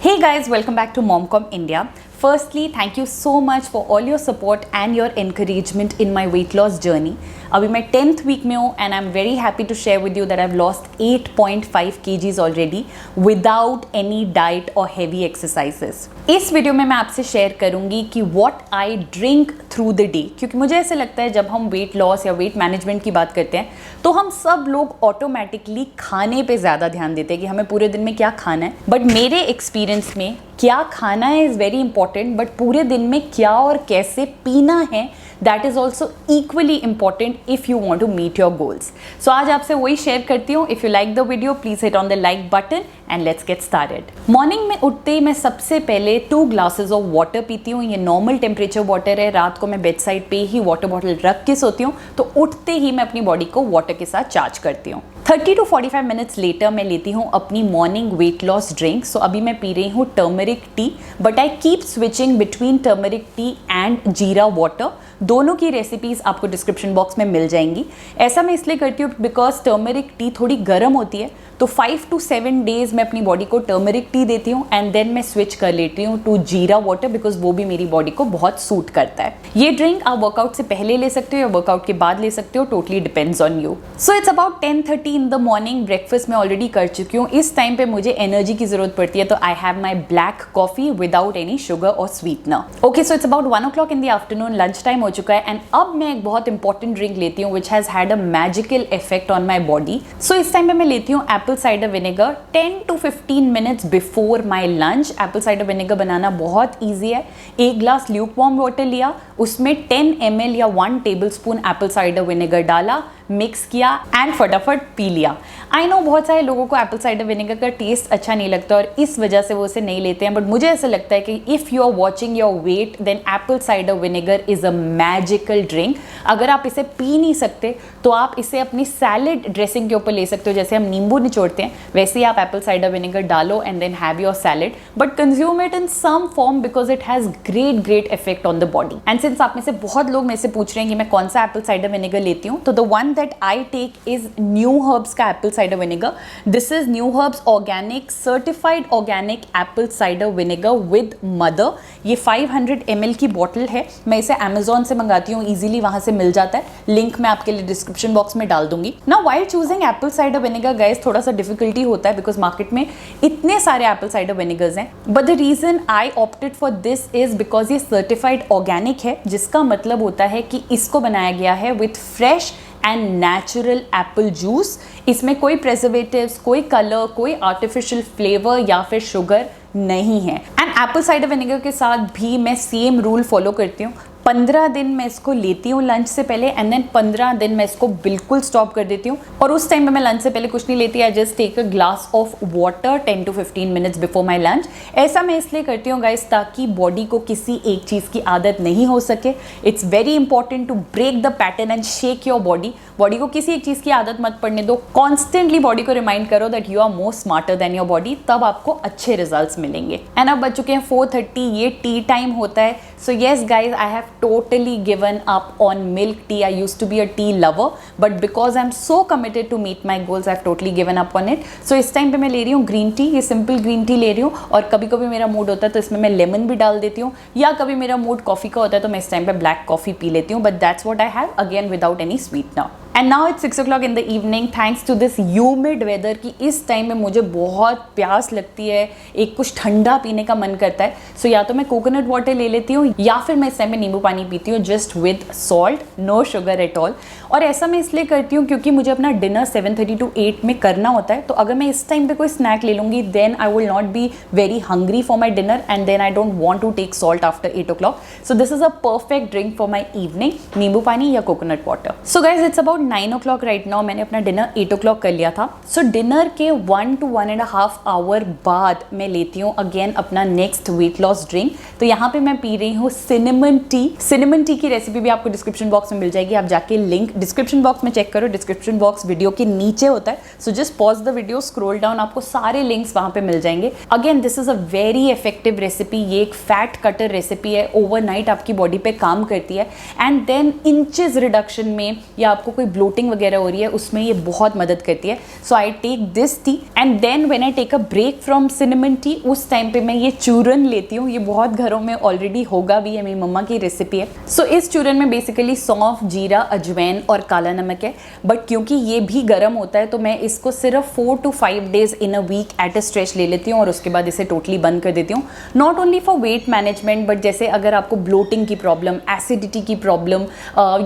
Hey guys, welcome back to Momcom India. Firstly, thank you so much for all your support and your encouragement in my weight loss journey. अभी मैं 10th week में हूँ and I'm very happy to share with you that I've lost 8.5 kgs already without any diet or heavy exercises. इस video में मैं आपसे share करूँगी कि what I drink through the day, क्योंकि मुझे ऐसे लगता है जब हम वेट लॉस या वेट मैनेजमेंट की बात करते हैं तो हम सब लोग ऑटोमेटिकली खाने पे ज़्यादा ध्यान देते हैं कि हमें पूरे दिन में क्या खाना है, बट मेरे एक्सपीरियंस में क्या खाना है इज़ वेरी इंपॉर्टेंट, बट पूरे दिन में क्या और कैसे पीना है that is also equally important if you want to meet your goals. So आज आपसे वही शेयर करती हूँ. If you like the video please hit on the like button and let's get started. Morning में उठते ही मैं सबसे पहले 2 ग्लासेस ऑफ वाटर पीती हूँ. ये नॉर्मल टेम्परेचर वाटर है. रात को मैं बेड साइड पे ही वाटर बॉटल रख के सोती हूँ, तो उठते ही मैं अपनी बॉडी को वाटर के साथ चार्ज करती हूँ. 30 to 45 मिनट्स लेटर मैं लेती हूँ अपनी मॉर्निंग वेट लॉस ड्रिंक. सो अभी मैं पी रही हूँ turmeric tea, but I keep switching between turmeric tea and जीरा वाटर. दोनों की रेसिपीज़ आपको डिस्क्रिप्शन बॉक्स में मिल जाएंगी. ऐसा मैं इसलिए करती हूँ बिकॉज टर्मरिक टी थोड़ी गर्म होती है, तो 5 to 7 डेज मैं अपनी बॉडी को टर्मरिक टी देती हूँ एंड देन मैं स्विच कर लेती हूँ टू जीरा वाटर बिकॉज वो भी मेरी बॉडी को बहुत सूट करता है. ये ड्रिंक आप वर्कआउट से पहले ले सकते हो या वर्कआउट के बाद ले सकते हो, totally depends on you. So it's about 10:30 in the morning. Breakfast मैं ऑलरेडी कर चुकी हूँ. इस टाइम पे मुझे एनर्जी की जरूरत पड़ती है, तो I have my black coffee without any sugar और sweetener. Okay, so it's about 1 o'clock in the afternoon. Lunch time हो चुका है एंड अब मैं एक बहुत इंपॉर्टेंट ड्रिंक लेती हूँ which has had a magical effect on my body. So इस टाइम पे मैं लेती हूँ apple cider vinegar 10 to 15 minutes before my lunch. Apple cider vinegar बनाना बहुत ईजी है. 1 ग्लास ल्यूकवार्म वाटर लिया, उसमें 10 ml या 1 टेबलस्पून एप्पल साइडर विनेगर डाला, मिक्स किया एंड फटाफट पी लिया. आई नो बहुत सारे लोगों को एप्पल साइडर विनेगर का टेस्ट अच्छा नहीं लगता और इस वजह से वो उसे नहीं लेते हैं, बट मुझे ऐसा लगता है कि if you are watching your weight then apple cider vinegar is a magical drink. अगर आप इसे पी नहीं सकते तो आप इसे अपनी सैलेड ड्रेसिंग के ऊपर ले सकते हो. जैसे हम नींबू निचोड़ते हैं वैसे ही आप एप्पल साइडर विनेगर डालो and then have your salad, but consume it in some form because it has great effect on the body. And since आप में से बहुत लोग मेरे से पूछ रहे हैं कि मैं कौन सा एप्पल साइडर विनेगर लेती हूँ, तो the one that I take is new herbs का apple cider vinegar. This is new herbs organic certified organic apple cider vinegar with mother. ये 500 ml की बॉटल है. मैं इसे अमेजोन से मंगाती हूँ, इजीली वहां से मिल जाता है. लिंक मैं आपके लिए डिस्क्रिप्शन बॉक्स में डाल दूंगी. Now while choosing Apple cider vinegar guys थोड़ा सा डिफिकल्टी होता है बिकॉज मार्केट में इतने सारे एप्पल साइडर विनेगर्स हैं, but the reason I opted for this is because ये सर्टिफाइड ऑर्गेनिक है, जिसका मतलब होता है कि इसको बनाया गया है with fresh and natural Apple juice. इसमें कोई प्रेजर्वेटिव्स, कोई कलर, कोई आर्टिफिशियल फ्लेवर या फिर शुगर नहीं है. एंड एप्पल साइडर विनेगर के साथ भी मैं सेम रूल फॉलो करती हूँ. 15 दिन मैं इसको लेती हूँ लंच से पहले एंड देन 15 दिन मैं इसको बिल्कुल स्टॉप कर देती हूँ. और उस टाइम पे मैं लंच से पहले कुछ नहीं लेती. I just take a glass of water 10 to 15 minutes before my lunch. ऐसा मैं इसलिए करती हूँ गाइस ताकि बॉडी को किसी एक चीज़ की आदत नहीं हो सके. It's very important to break the pattern and shake your body. Body को किसी एक चीज़ की आदत मत पड़ने दो. कॉन्स्टेंटली बॉडी को रिमाइंड करो that you are more smarter than your body, तब आपको अच्छे रिजल्ट्स मिलेंगे. एंड अब बच चुके हैं 4:30. ये टी टाइम होता है. So yes guys, I have totally given up on milk tea. I used to be a tea lover, but because I'm so committed to meet my goals, I've totally given up on it. So इस time पे मैं ले रही हूँ green tea. ये simple green tea ले रही हूँ और कभी कभी मेरा मूड होता है तो इसमें मैं लेमन भी डाल देती हूँ, या कभी मेरा मूड कॉफ़ी का होता है तो मैं इस टाइम पे ब्लैक कॉफ़ी पी लेती हूँ. But that's what I have again without any sweetener. And now it's 6 o'clock in the evening. Thanks to this humid weather कि इस टाइम में मुझे बहुत प्यास लगती है, एक कुछ ठंडा पीने का मन करता है. सो या तो मैं कोकोनट वाटर ले लेती हूँ या फिर मैं इस टाइम में नींबू पानी पीती हूँ just with salt, no sugar at all. और ऐसा मैं इसलिए करती हूँ क्योंकि मुझे अपना डिनर 7:30 to 8 में करना होता है. तो अगर मैं इस टाइम पे कोई स्नैक ले लूँगी then I will not be very hungry for my dinner and then I don't want to take salt after 8 o'clock. So this is a perfect drink for my evening. नींबू पानी या coconut water. So guys it's about 9 o'clock right now. मैंने अपना dinner 8 o'clock कर लिया था. सो dinner के 1 to 1.5 hour बाद मैं लेती हूँ अगेन अपना नेक्स्ट वेट लॉस ड्रिंक. तो यहाँ पे मैं पी रही हूँ सिनेमन टी. सिनेमन टी की रेसिपी भी आपको डिस्क्रिप्शन बॉक्स में मिल जाएगी. आप जाके लिंक डिस्क्रिप्शन बॉक्स में चेक करो. डिस्क्रिप्शन बॉक्स वीडियो के नीचे होता है. So just pause the video, scroll down, आपको सारे लिंक्स वहाँ पे मिल जाएंगे. Again this is a very effective recipe. ये एक फैट कटर रेसिपी है. ओवरनाइट आपकी बॉडी पे काम करती है एंड देन इंचेस रिडक्शन में या आपको कोई ब्लोटिंग वगैरह हो रही है उसमें ये बहुत मदद करती है. So I take this tea and then when I take a break from cinnamon tea उस टाइम पे मैं ये चूरन लेती हूँ. ये बहुत घरों में ऑलरेडी होगा भी है, मेरी मम्मा की रेसिपी है. सो इस चूरन में बेसिकली सौंफ, जीरा, अजवैन और काला नमक है. बट क्योंकि ये भी गर्म होता है तो मैं इसको सिर्फ 4 to 5 days in a week at a stretch ले लेती हूँ और उसके बाद इसे टोटली बंद कर देती हूँ. Not only for weight management but जैसे अगर आपको ब्लोटिंग की प्रॉब्लम, एसिडिटी की प्रॉब्लम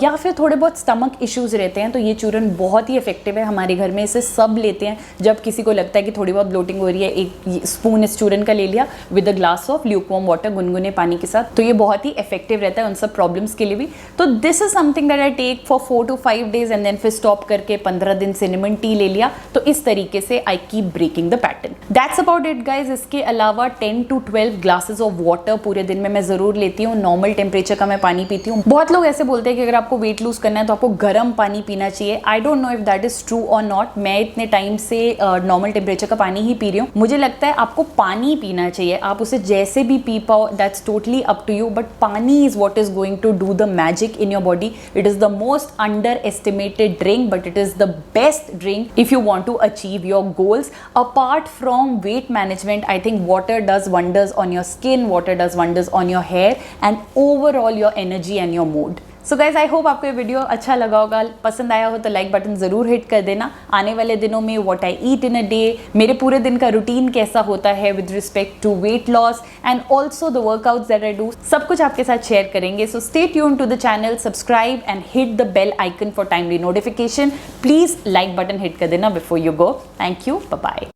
या फिर थोड़े बहुत स्टमक इश्यूज रहते हैं तो ये चूरन बहुत ही इफेक्टिव है. हमारे घर में इसे सब लेते हैं. जब किसी को लगता है कि थोड़ी बहुत ब्लोटिंग हो रही है, एक स्पून इस चूरन का ले लिया with a glass of lukewarm water, गुनगुने पानी के साथ, तो ये बहुत ही इफेक्टिव रहता है उन सब प्रॉब्लम्स के लिए भी. तो this is something that I take for 4 to 5 days and then फिर स्टॉप करके 15 दिन सिनेमन टी ले लिया. तो इस तरीके से I keep breaking the pattern. That's about it guys. इसके अलावा 10 to 12 ग्लासेस ऑफ वाटर पूरे दिन में मैं जरूर लेती हूँ. नॉर्मल टेम्परेचर का मैं पानी पीती हूँ. बहुत लोग ऐसे बोलते हैं कि अगर आपको वेट लूज करना है तो आपको गर्म पानी पीना चाहिए. I don't know if that is true और नॉट. मैं इतने टाइम से नॉर्मल टेम्परेचर का पानी ही पी रही हूँ. मुझे लगता है आपको पानी पीना चाहिए. आप उसे जैसे भी पी पाओ, that's totally up to you. But pani is what is going to do the magic in your body. It is the most underestimated drink but it is the best drink if you want to achieve your goals. Apart from weight management, I think water does wonders on your skin, water does wonders on your hair and overall your energy and your mood. So guys I hope आपको ये video अच्छा लगा होगा. पसंद आया हो तो like button ज़रूर हिट कर देना. आने वाले दिनों में what I eat in a day, मेरे पूरे दिन का रूटीन कैसा होता है with respect to weight loss and also the workouts that I do, सब कुछ आपके साथ शेयर करेंगे. So stay tune to the channel, subscribe and hit the bell icon for timely notification. Please like button hit कर देना before you go. Thank you, bye bye.